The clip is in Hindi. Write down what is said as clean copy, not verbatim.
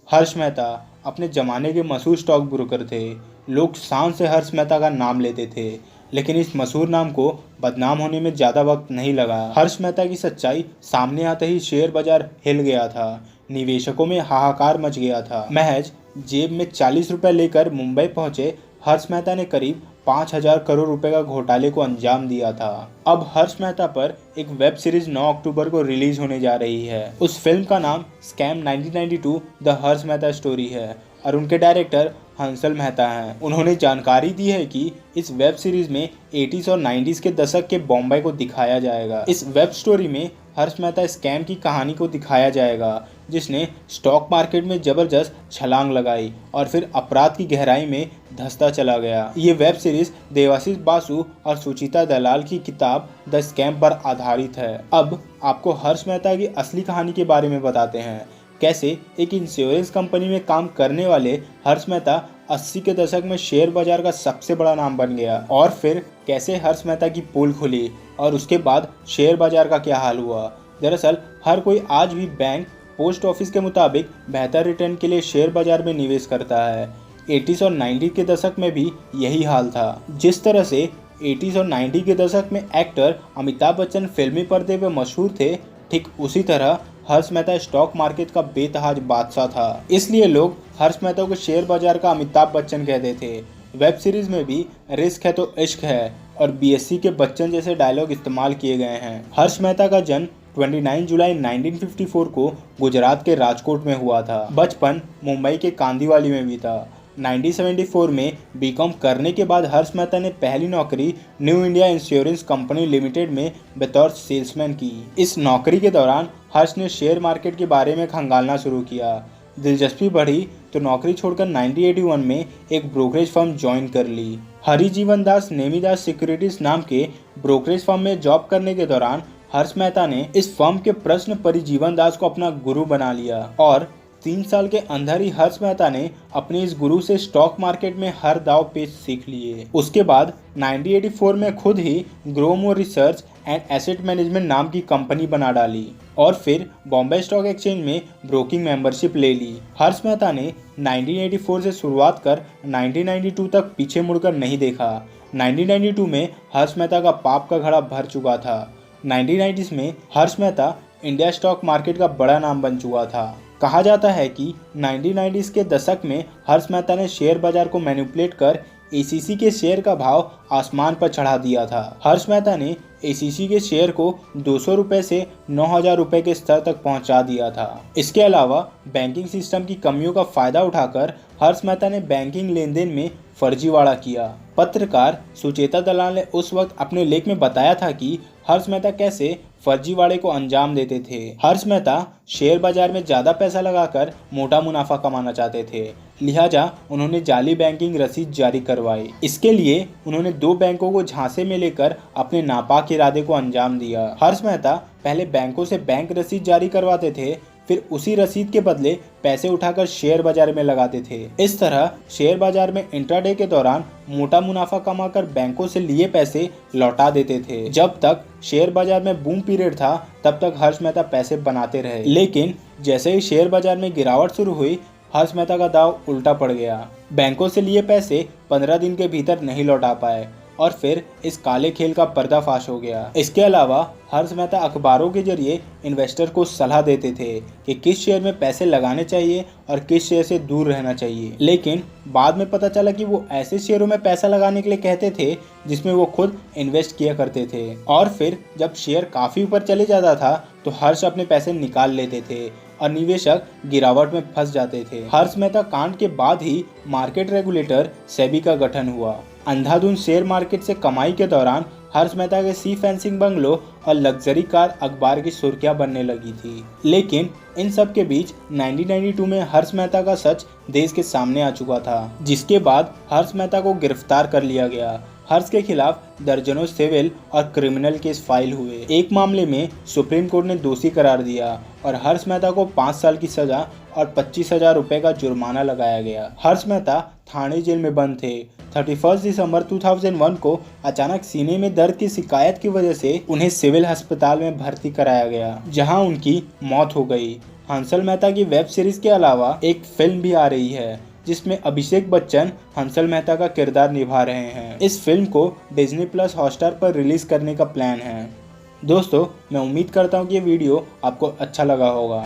हर्ष मेहता अपने ज़माने के मशहूर स्टॉक ब्रोकर थे। लोग शान से हर्ष मेहता का नाम लेते थे, लेकिन इस मशहूर नाम को बदनाम होने में ज़्यादा वक्त नहीं लगा। हर्ष मेहता की सच्चाई सामने आते ही शेयर बाजार हिल गया था। निवेशकों में हाहाकार मच गया था। महज जेब में 40 रुपये लेकर मुंबई पहुंचे हर्ष मेहता ने करीब 5,000 करोड़ रुपए का घोटाले को अंजाम दिया था। अब हर्ष मेहता पर एक वेब सीरीज 9 अक्टूबर को रिलीज होने जा रही है। उस फिल्म का नाम scam 1992 the Harsh Mehta story है और उनके डायरेक्टर हंसल मेहता हैं। उन्होंने जानकारी दी है कि इस वेब सीरीज में 80s और 90s के दशक के बॉम्बे को दिखाया जाएगा। इस वेब स्टोरी में हर्ष मेहता स्कैम की कहानी को दिखाया जाएगा, जिसने स्टॉक मार्केट में जबरदस्त छलांग लगाई और फिर अपराध की गहराई में धंसता चला गया। ये वेब सीरीज देवाशीष बासु और सुचिता दलाल की किताब द स्कैम पर आधारित है। अब आपको हर्ष मेहता की असली कहानी के बारे में बताते हैं। कैसे एक इंश्योरेंस कंपनी में काम करने वाले हर्ष मेहता 80 के दशक में शेयर बाजार का सबसे बड़ा नाम बन गया, और फिर कैसे हर्ष मेहता की पोल खुली और उसके बाद शेयर बाजार का क्या हाल हुआ। दरअसल हर कोई आज भी बैंक, पोस्ट ऑफिस के मुताबिक बेहतर रिटर्न के लिए शेयर बाजार में निवेश करता है। 80s और 90 के दशक में भी यही हाल था। जिस तरह से 80s और 90 के दशक में एक्टर अमिताभ बच्चन फिल्मी पर्दे पर मशहूर थे, ठीक उसी तरह हर्ष मेहता स्टॉक मार्केट का बेतहाज बादशाह था। इसलिए लोग हर्ष मेहता को शेयर बाजार का अमिताभ बच्चन कहते थे। वेब सीरीज में भी रिस्क है तो इश्क है और बीएससी के बच्चन जैसे डायलॉग इस्तेमाल किए गए हैं। हर्ष मेहता का जन्म 29 जुलाई 1954 को गुजरात के राजकोट में हुआ था। बचपन मुंबई के कांदीवाली में भी था। 1974 में बीकॉम करने के बाद हर्ष मेहता ने पहली नौकरी new India insurance company limited में बतौर सेल्समैन की। इस नौकरी के दौरान हर्ष ने शेयर मार्केट के बारे में खंगालना शुरू किया। दिलचस्पी बढ़ी तो नौकरी छोड़कर 1981 में एक ब्रोकरेज फर्म ज्वाइन कर ली। हरिजीवन दास नेमीदास सिक्योरिटीज नाम के ब्रोकरेज फर्म में जॉब करने के दौरान हर्ष मेहता ने इस फर्म के प्रश्न परिजीवन दास को अपना गुरु बना लिया और 3 साल के अंदर ही हर्ष मेहता ने अपने इस गुरु से स्टॉक मार्केट में हर दाव पेच सीख लिए। उसके बाद 1984 में खुद ही Growmore research and asset management नाम की कंपनी बना डाली और फिर बॉम्बे स्टॉक एक्सचेंज में ब्रोकिंग मेंबरशिप ले ली। हर्ष मेहता ने 1984 से शुरुआत कर 1992 तक पीछे मुड़कर नहीं देखा। 1992 में हर्ष मेहता का पाप का घड़ा भर चुका था। 1990s में हर्ष मेहता इंडिया स्टॉक मार्केट का बड़ा नाम बन चुका था। कहा जाता है कि 1990s के दशक में हर्ष मेहता ने शेयर बाजार को मैनिपुलेट कर एसीसी के शेयर का भाव आसमान पर चढ़ा दिया था। हर्ष मेहता ने एसीसी के शेयर को 200 रुपये से 9,000 रुपये के स्तर तक पहुंचा दिया था। इसके अलावा बैंकिंग सिस्टम की कमियों का फायदा उठाकर हर्ष मेहता ने बैंकिंग लेन देन में फर्जीवाड़ा किया। पत्रकार सुचेता दलाल ने उस वक्त अपने लेख में बताया था कि हर्ष मेहता कैसे फर्जीवाड़े को अंजाम देते थे। हर्ष मेहता शेयर बाजार में ज़्यादा पैसा लगाकर मोटा मुनाफा कमाना चाहते थे, लिहाजा उन्होंने जाली बैंकिंग रसीद जारी करवाई। इसके लिए उन्होंने 2 बैंकों को झांसे में लेकर अपने नापाक इरादे को अंजाम दिया। हर्ष मेहता पहले बैंकों से बैंक रसीद जारी करवाते थे, फिर उसी रसीद के बदले पैसे उठाकर शेयर बाजार में लगाते थे। इस तरह शेयर बाजार में इंट्राडे के दौरान मोटा मुनाफा कमाकर बैंकों से लिए पैसे लौटा देते थे। जब तक शेयर बाजार में बूम पीरियड था तब तक हर्ष मेहता पैसे बनाते रहे, लेकिन जैसे ही शेयर बाजार में गिरावट शुरू हुई हर्ष मेहता का दाव उल्टा पड़ गया। बैंकों से लिए पैसे 15 दिन के भीतर नहीं लौटा पाए और फिर इस काले खेल का पर्दाफाश हो गया। इसके अलावा हर्ष मेहता अखबारों के जरिए इन्वेस्टर को सलाह देते थे कि किस शेयर में पैसे लगाने चाहिए और किस शेयर से दूर रहना चाहिए, लेकिन बाद में पता चला कि वो ऐसे शेयरों में पैसा लगाने के लिए कहते थे जिसमें वो खुद इन्वेस्ट किया करते थे। और फिर जब शेयर काफ़ी ऊपर चले जाता था तो हर्ष अपने पैसे निकाल लेते थे और निवेशक गिरावट में फंस जाते थे। हर्ष मेहता कांड के बाद ही मार्केट रेगुलेटर सेबी का गठन हुआ। अंधाधुंध शेयर मार्केट से कमाई के दौरान हर्ष मेहता के सी फैंसिंग बंगलों और लग्जरी कार अखबार की सुर्खियां बनने लगी थी। लेकिन इन सब के बीच 1992 में हर्ष मेहता का सच देश के सामने आ चुका था, जिसके बाद हर्ष मेहता को गिरफ्तार कर लिया गया। हर्ष के खिलाफ दर्जनों सिविल और क्रिमिनल केस फाइल हुए। एक मामले में सुप्रीम कोर्ट ने दोषी करार दिया और हर्ष मेहता को 5 साल की सजा और 25,000 रुपये का जुर्माना लगाया गया। हर्ष मेहता थाने जेल में बंद थे। 31 दिसंबर 2001 को अचानक सीने में दर्द की शिकायत की वजह से उन्हें सिविल अस्पताल में भर्ती कराया गया, जहां उनकी मौत हो गई। हंसल मेहता की वेब सीरीज के अलावा एक फिल्म भी आ रही है जिसमें अभिषेक बच्चन हंसल मेहता का किरदार निभा रहे हैं। इस फिल्म को डिज्नी प्लस हॉटस्टार पर रिलीज करने का प्लान है। दोस्तों, मैं उम्मीद करता हूँ कि ये वीडियो आपको अच्छा लगा होगा।